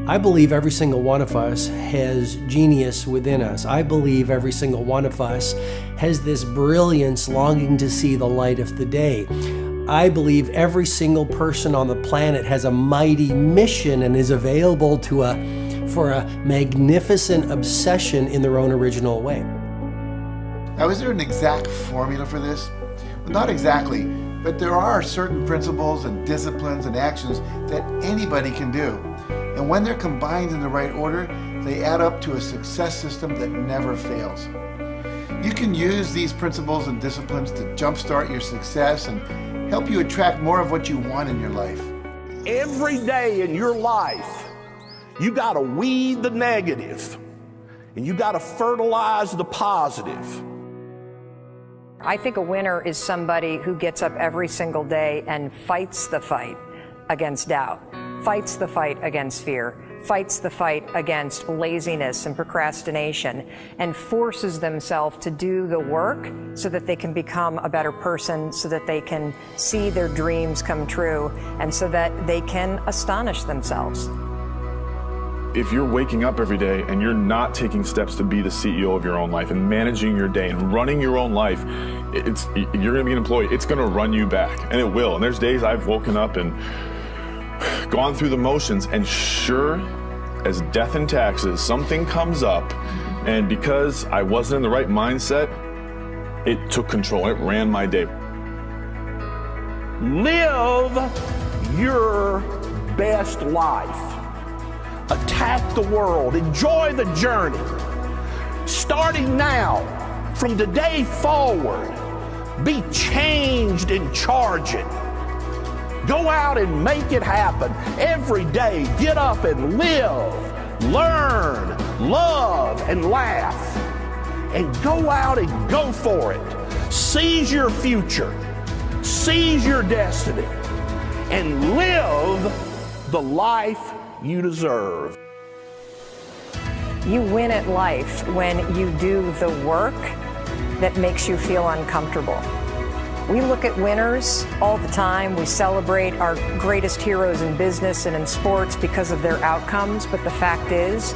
I believe every single one of us has genius within us. I believe every single one of us has this brilliance longing to see the light of the day. I believe every single person on the planet has a mighty mission and is available for a magnificent obsession in their own original way. Now, is there an exact formula for this? Well, not exactly, but there are certain principles and disciplines and actions that anybody can do. And when they're combined in the right order, they add up to a success system that never fails. You can use these principles and disciplines to jumpstart your success and help you attract more of what you want in your life. Every day in your life, you gotta weed the negative and you gotta fertilize the positive. I think a winner is somebody who gets up every single day and fights the fight against doubt, fights the fight against fear, fights the fight against laziness and procrastination, and forces themselves to do the work so that they can become a better person, so that they can see their dreams come true, and so that they can astonish themselves. If you're waking up every day and you're not taking steps to be the CEO of your own life and managing your day and running your own life, you're gonna be an employee. It's gonna run you back, and it will. And there's days I've woken up and gone through the motions, and sure as death and taxes, something comes up, and because I wasn't in the right mindset, it took control. It ran my day. Live your best life. Attack the world. Enjoy the journey. Starting now, from today forward, be changed and charge it. Go out and make it happen. Every day, get up and live, learn, love, and laugh. And go out and go for it. Seize your future. Seize your destiny. And live the life you deserve. You win at life when you do the work that makes you feel uncomfortable. We look at winners all the time. We celebrate our greatest heroes in business and in sports because of their outcomes, but the fact is,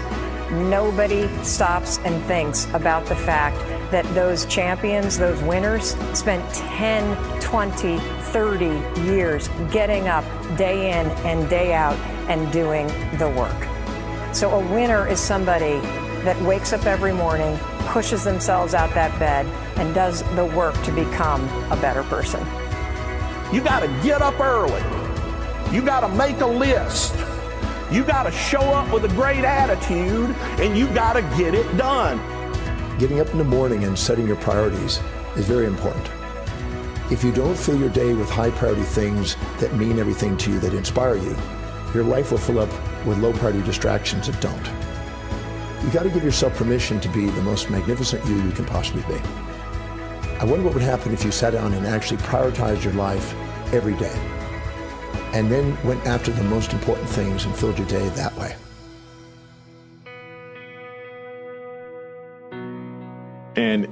nobody stops and thinks about the fact that those champions, those winners, spent 10, 20, 30 years getting up day in and day out and doing the work. So a winner is somebody that wakes up every morning, pushes themselves out that bed, and does the work to become a better person. You gotta get up early. You gotta make a list. You gotta show up with a great attitude, and you gotta get it done. Getting up in the morning and setting your priorities is very important. If you don't fill your day with high priority things that mean everything to you, that inspire you, your life will fill up with low priority distractions that don't. You got to give yourself permission to be the most magnificent you can possibly be. I wonder what would happen if you sat down and actually prioritized your life every day, and then went after the most important things and filled your day that way. And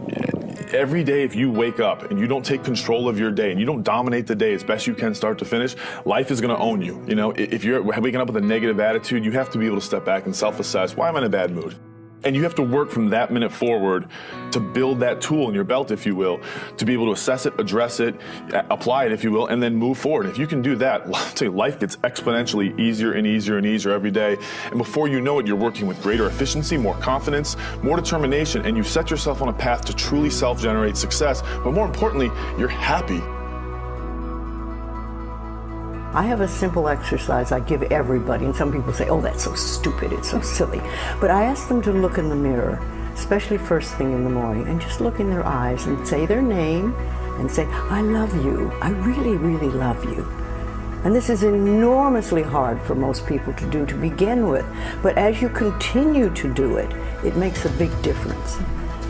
every day, if you wake up and you don't take control of your day and you don't dominate the day as best you can start to finish, life is going to own you. You know, if you're waking up with a negative attitude, you have to be able to step back and self-assess. Why am I in a bad mood? And you have to work from that minute forward to build that tool in your belt, if you will, to be able to assess it, address it, apply it, if you will, and then move forward. If you can do that, I'll tell you, life gets exponentially easier and easier and easier every day. And before you know it, you're working with greater efficiency, more confidence, more determination, and you've set yourself on a path to truly self-generate success. But more importantly, you're happy. I have a simple exercise I give everybody, and some people say, oh, that's so stupid, it's so silly. But I ask them to look in the mirror, especially first thing in the morning, and just look in their eyes and say their name and say, I love you, I really, really love you. And this is enormously hard for most people to do to begin with, but as you continue to do it, it makes a big difference.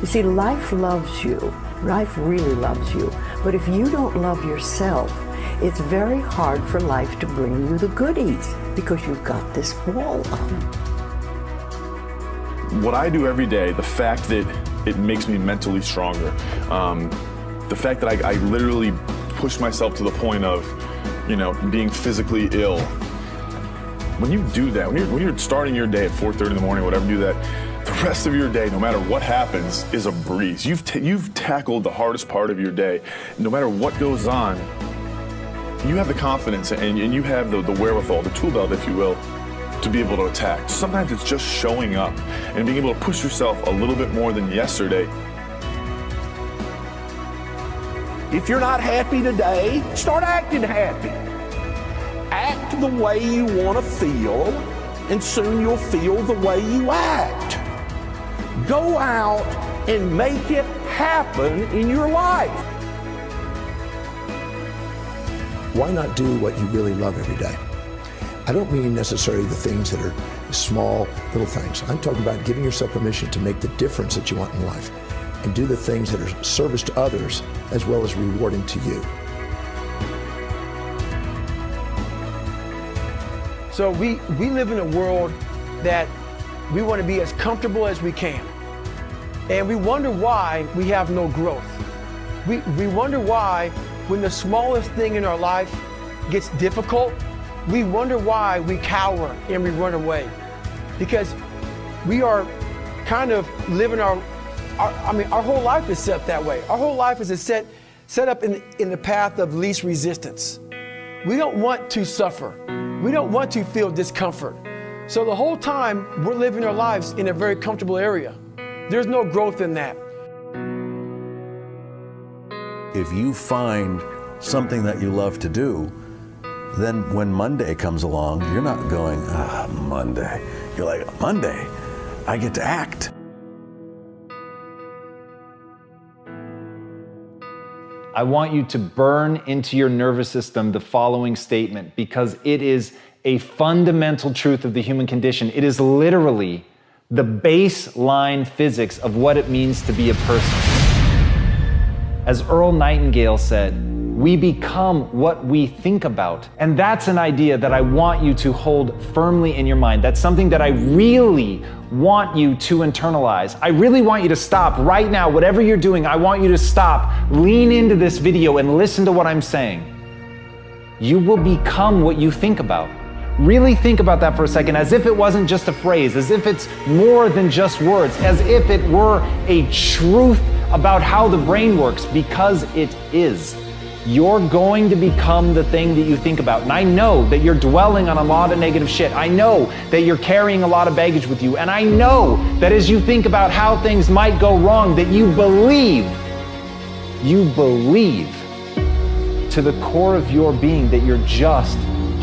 You see, life loves you, life really loves you, but if you don't love yourself, it's very hard for life to bring you the goodies because you've got this wall up. What I do every day, the fact that it makes me mentally stronger, the fact that I literally push myself to the point of, being physically ill. When you do that, when you're starting your day at 4:30 in the morning, whatever, do that, the rest of your day, no matter what happens, is a breeze. You've tackled the hardest part of your day. No matter what goes on, you have the confidence and you have the wherewithal, the tool belt, if you will, to be able to attack. Sometimes it's just showing up and being able to push yourself a little bit more than yesterday. If you're not happy today, start acting happy. Act the way you want to feel, and soon you'll feel the way you act. Go out and make it happen in your life. Why not do what you really love every day? I don't mean necessarily the things that are small, little things. I'm talking about giving yourself permission to make the difference that you want in life and do the things that are service to others as well as rewarding to you. So we live in a world that we want to be as comfortable as we can. And we wonder why we have no growth. We wonder why when the smallest thing in our life gets difficult, we wonder why we cower and we run away. Because we are kind of living our whole life is set that way. Our whole life is set up in the path of least resistance. We don't want to suffer. We don't want to feel discomfort. So the whole time we're living our lives in a very comfortable area. There's no growth in that. If you find something that you love to do, then when Monday comes along, you're not going, Monday. You're like, Monday, I get to act. I want you to burn into your nervous system the following statement, because it is a fundamental truth of the human condition. It is literally the baseline physics of what it means to be a person. As Earl Nightingale said, we become what we think about. And that's an idea that I want you to hold firmly in your mind. That's something that I really want you to internalize. I really want you to stop right now. Whatever you're doing, I want you to stop, lean into this video and listen to what I'm saying. You will become what you think about. Really think about that for a second, as if it wasn't just a phrase, as if it's more than just words, as if it were a truth about how the brain works, because it is. You're going to become the thing that you think about. And I know that you're dwelling on a lot of negative shit. I know that you're carrying a lot of baggage with you. And I know that as you think about how things might go wrong, that you believe to the core of your being that you're just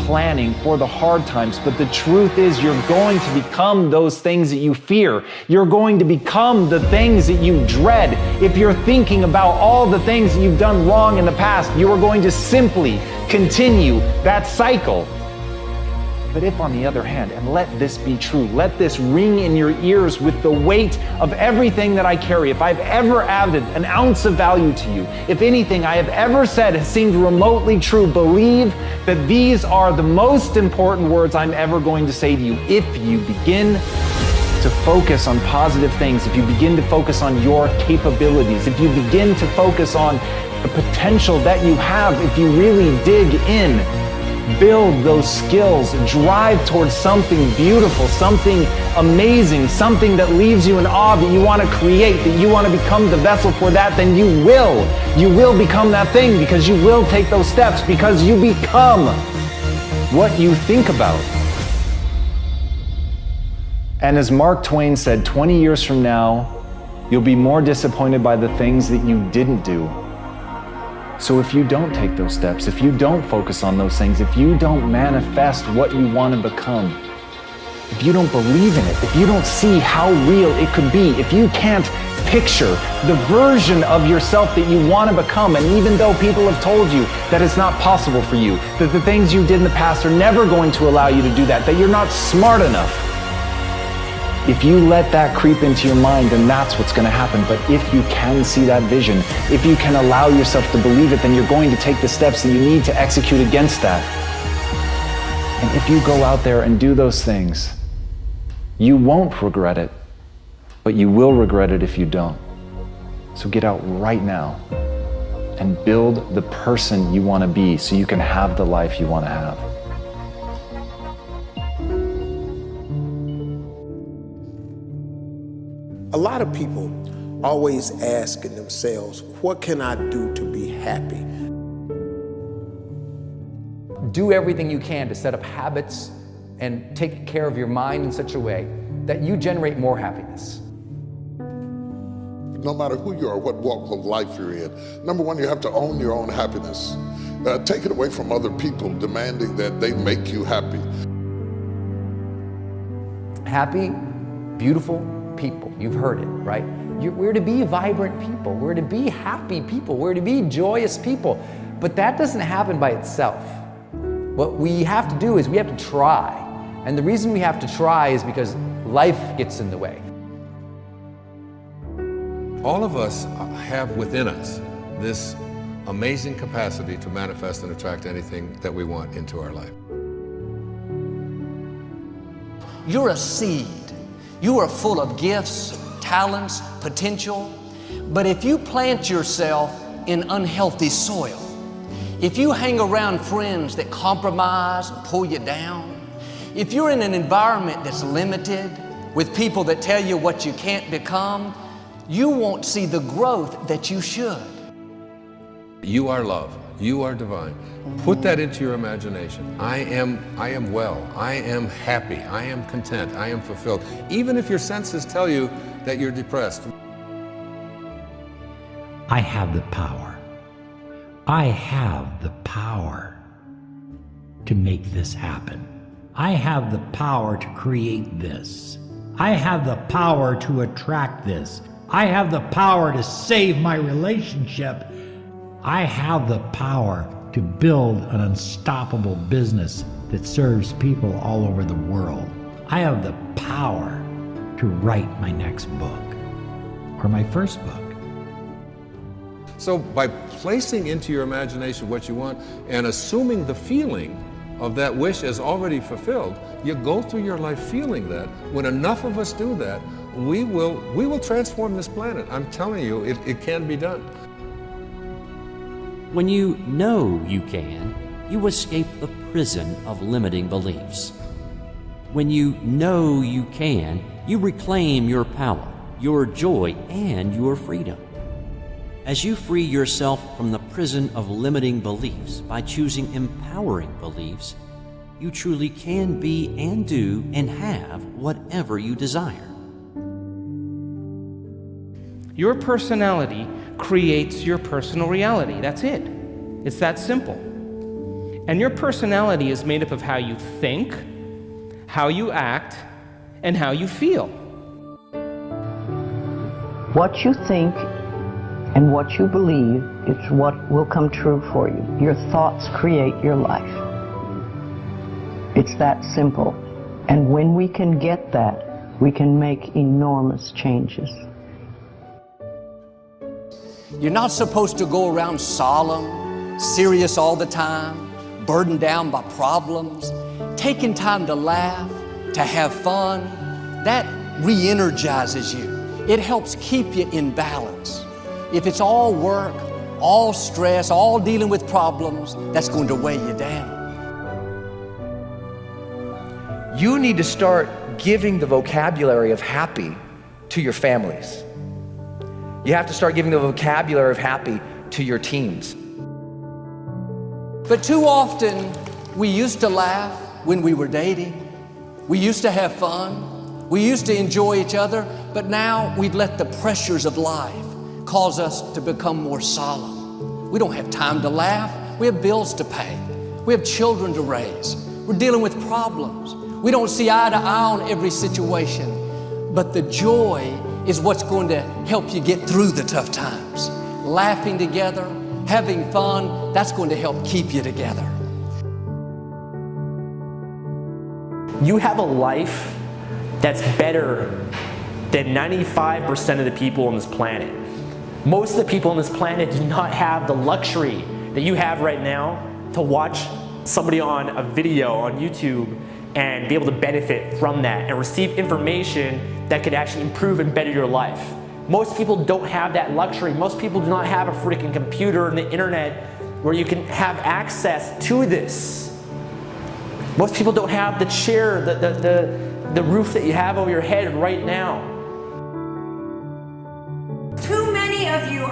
planning for the hard times. But the truth is, you're going to become those things that you fear. You're going to become the things that you dread. If you're thinking about all the things that you've done wrong in the past, you are going to simply continue that cycle. But if, on the other hand, and let this be true, let this ring in your ears with the weight of everything that I carry, if I've ever added an ounce of value to you, if anything I have ever said has seemed remotely true, believe that these are the most important words I'm ever going to say to you. If you begin to focus on positive things, if you begin to focus on your capabilities, if you begin to focus on the potential that you have, if you really dig in, build those skills, drive towards something beautiful, something amazing, something that leaves you in awe, that you want to create, that you want to become the vessel for that, then you will become that thing, because you will take those steps, because you become what you think about. And as Mark Twain said, 20 years from now, you'll be more disappointed by the things that you didn't do. So if you don't take those steps, if you don't focus on those things, if you don't manifest what you want to become, if you don't believe in it, if you don't see how real it could be, if you can't picture the version of yourself that you want to become, and even though people have told you that it's not possible for you, that the things you did in the past are never going to allow you to do that, that you're not smart enough, if you let that creep into your mind, then that's what's going to happen. But if you can see that vision, if you can allow yourself to believe it, then you're going to take the steps that you need to execute against that. And if you go out there and do those things, you won't regret it, but you will regret it if you don't. So get out right now and build the person you want to be so you can have the life you want to have. A lot of people always asking themselves, what can I do to be happy? Do everything you can to set up habits and take care of your mind in such a way that you generate more happiness. No matter who you are, what walk of life you're in, number one, you have to own your own happiness. Take it away from other people demanding that they make you happy. Happy, beautiful people. You've heard it, right? We're to be vibrant people. We're to be happy people. We're to be joyous people. But that doesn't happen by itself. What we have to do is we have to try. And the reason we have to try is because life gets in the way. All of us have within us this amazing capacity to manifest and attract anything that we want into our life. You're a seed. You are full of gifts, talents, potential. But if you plant yourself in unhealthy soil, if you hang around friends that compromise and pull you down, if you're in an environment that's limited with people that tell you what you can't become, you won't see the growth that you should. You are love. You are divine. Put that into your imagination. I am well. I am happy. I am content. I am fulfilled. Even if your senses tell you that you're depressed. I have the power. I have the power to make this happen. I have the power to create this. I have the power to attract this. I have the power to save my relationship. I have the power to build an unstoppable business that serves people all over the world. I have the power to write my next book or my first book. So by placing into your imagination what you want and assuming the feeling of that wish as already fulfilled, you go through your life feeling that. When enough of us do that, we will transform this planet. I'm telling you, it can be done. When you know you can, you escape the prison of limiting beliefs. When you know you can, you reclaim your power, your joy, and your freedom. As you free yourself from the prison of limiting beliefs by choosing empowering beliefs, you truly can be and do and have whatever you desire. Your personality creates your personal reality. That's it. It's that simple. And your personality is made up of how you think, how you act, and how you feel. What you think and what you believe is what will come true for you. Your thoughts create your life. It's that simple. And when we can get that, we can make enormous changes. You're not supposed to go around solemn, serious all the time, burdened down by problems. Taking time to laugh, to have fun, that re-energizes you. It helps keep you in balance. If it's all work, all stress, all dealing with problems, that's going to weigh you down. You need to start giving the vocabulary of happy to your families. You have to start giving the vocabulary of happy to your teams. But too often, we used to laugh when we were dating. We used to have fun. We used to enjoy each other, but now we've let the pressures of life cause us to become more solemn. We don't have time to laugh. We have bills to pay. We have children to raise. We're dealing with problems. We don't see eye to eye on every situation, but the joy is what's going to help you get through the tough times. Laughing together, having fun, that's going to help keep you together. You have a life that's better than 95% of the people on this planet. Most of the people on this planet do not have the luxury that you have right now to watch somebody on a video on YouTube and be able to benefit from that and receive information that could actually improve and better your life. Most people don't have that luxury. Most people do not have a freaking computer and the internet where you can have access to this. Most people don't have the chair, the roof that you have over your head right now.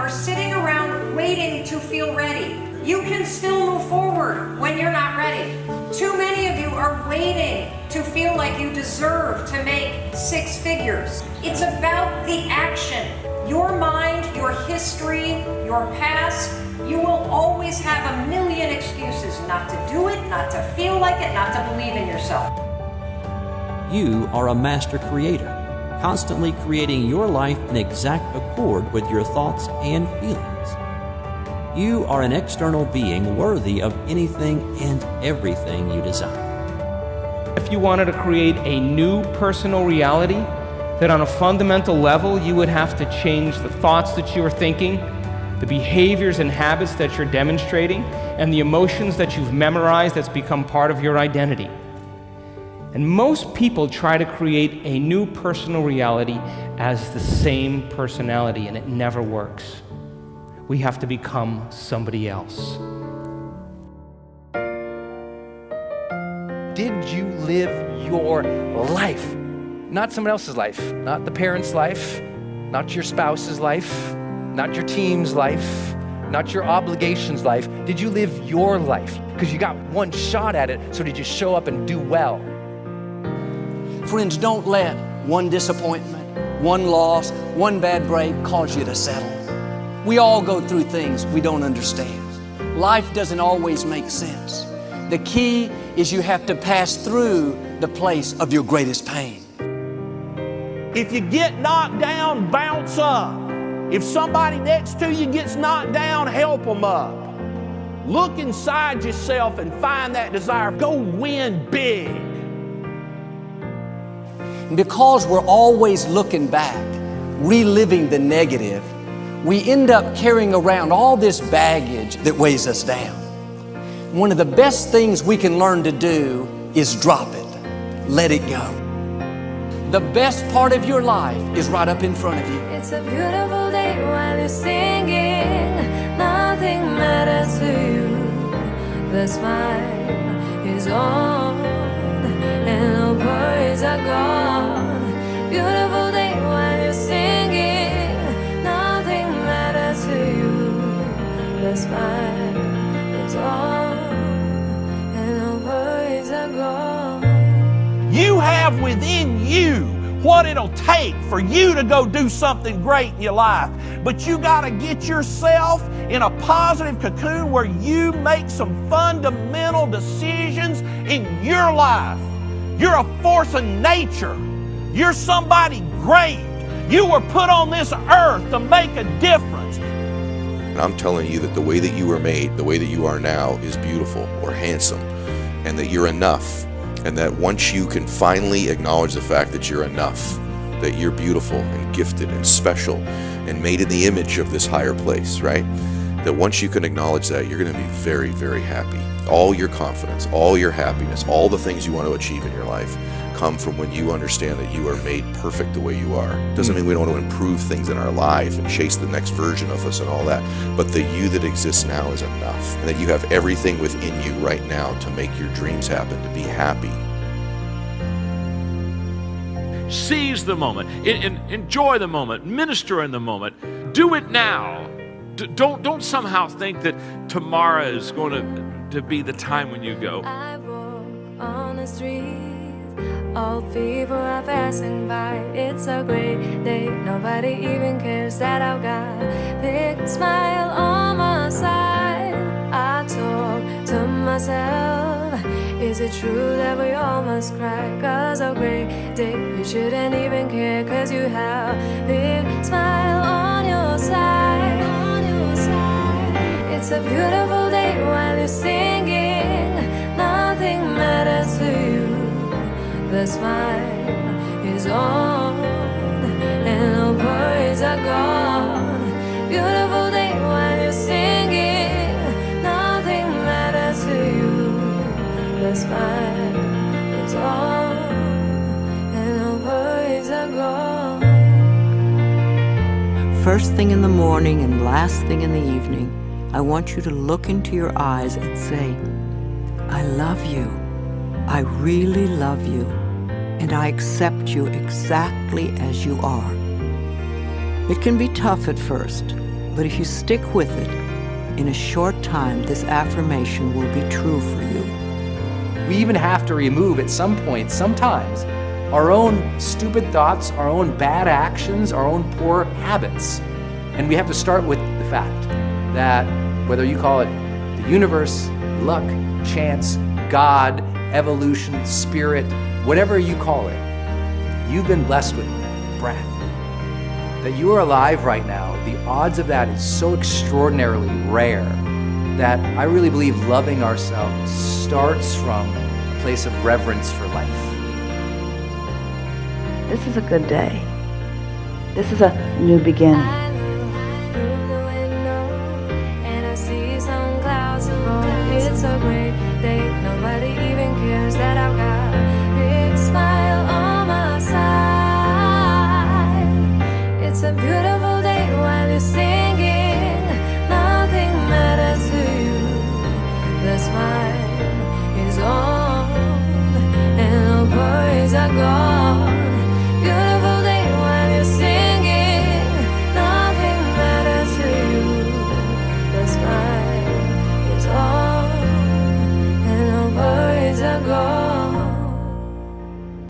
are sitting around waiting to feel ready. You can still move forward when you're not ready. Too many of you are waiting to feel like you deserve to make 6 figures. It's about the action. Your mind, your history, your past, you will always have a million excuses not to do it, not to feel like it, not to believe in yourself. You are a master creator, constantly creating your life in exact accord with your thoughts and feelings. You are an external being worthy of anything and everything you desire. If you wanted to create a new personal reality, that on a fundamental level you would have to change the thoughts that you are thinking, the behaviors and habits that you're demonstrating, and the emotions that you've memorized that's become part of your identity. And most people try to create a new personal reality as the same personality, and it never works. We have to become somebody else. Did you live your life? Not someone else's life, not the parent's life, not your spouse's life, not your team's life, not your obligations life. Did you live your life? Because you got one shot at it, so did you show up and do well? Friends, don't let one disappointment, one loss, one bad break cause you to settle. We all go through things we don't understand. Life doesn't always make sense. The key is you have to pass through the place of your greatest pain. If you get knocked down, bounce up. If somebody next to you gets knocked down, help them up. Look inside yourself and find that desire. Go win big. Because we're always looking back, reliving the negative, we end up carrying around all this baggage that weighs us down. One of the best things we can learn to do is drop it. Let it go. The best part of your life is right up in front of you. It's a beautiful day while you're singing. Nothing matters to you. The smile is on and no worries are gone. Beautiful day while you're singing. Nothing matters to you. The smile is on and no worries are gone. You have within you what it'll take for you to go do something great in your life. But you got to get yourself in a positive cocoon where you make some fundamental decisions in your life. You're a force of nature. You're somebody great. You were put on this earth to make a difference. And I'm telling you that the way that you were made, the way that you are now, is beautiful or handsome, and that you're enough. And that once you can finally acknowledge the fact that you're enough, that you're beautiful and gifted and special and made in the image of this higher place, right? That once you can acknowledge that, you're going to be very, very happy. All your confidence, all your happiness, all the things you want to achieve in your life come from when you understand that you are made perfect the way you are. Doesn't mean we don't want to improve things in our life and chase the next version of us and all that, but the you that exists now is enough, and that you have everything within you right now to make your dreams happen, to be happy. Seize the moment, enjoy the moment, minister in the moment, do it now. Don't somehow think that tomorrow is going to be the time when you go. I walk on the street. All people are passing by. It's a great day. Nobody even cares that I've got a big smile on my side. I talk to myself. Is it true that we all must cry? 'Cause a great day, you shouldn't even care. 'Cause you have a big smile on your side. It's a beautiful day while you're singing. Nothing matters to you. The smile is on and no worries are gone. Beautiful day while you're singing. Nothing matters to you. The smile is on and no worries are gone. First thing in the morning and last thing in the evening, I want you to look into your eyes and say, I love you. I really love you. And I accept you exactly as you are. It can be tough at first, But if you stick with it, in a short time, this affirmation will be true for you. We even have to remove at some point, sometimes, our own stupid thoughts, our own bad actions, our own poor habits. And we have to start with the fact that whether you call it the universe, luck, chance, God, evolution, spirit, whatever you call it, you've been blessed with breath. That you are alive right now, the odds of that is so extraordinarily rare that I really believe loving ourselves starts from a place of reverence for life. This is a good day. This is a new beginning. And I see some clouds roll. It's a great day. Nobody even cares that I've got a big smile on my side. It's a beautiful day while you're singing. Nothing matters to you. The smile is on, and no worries are gone.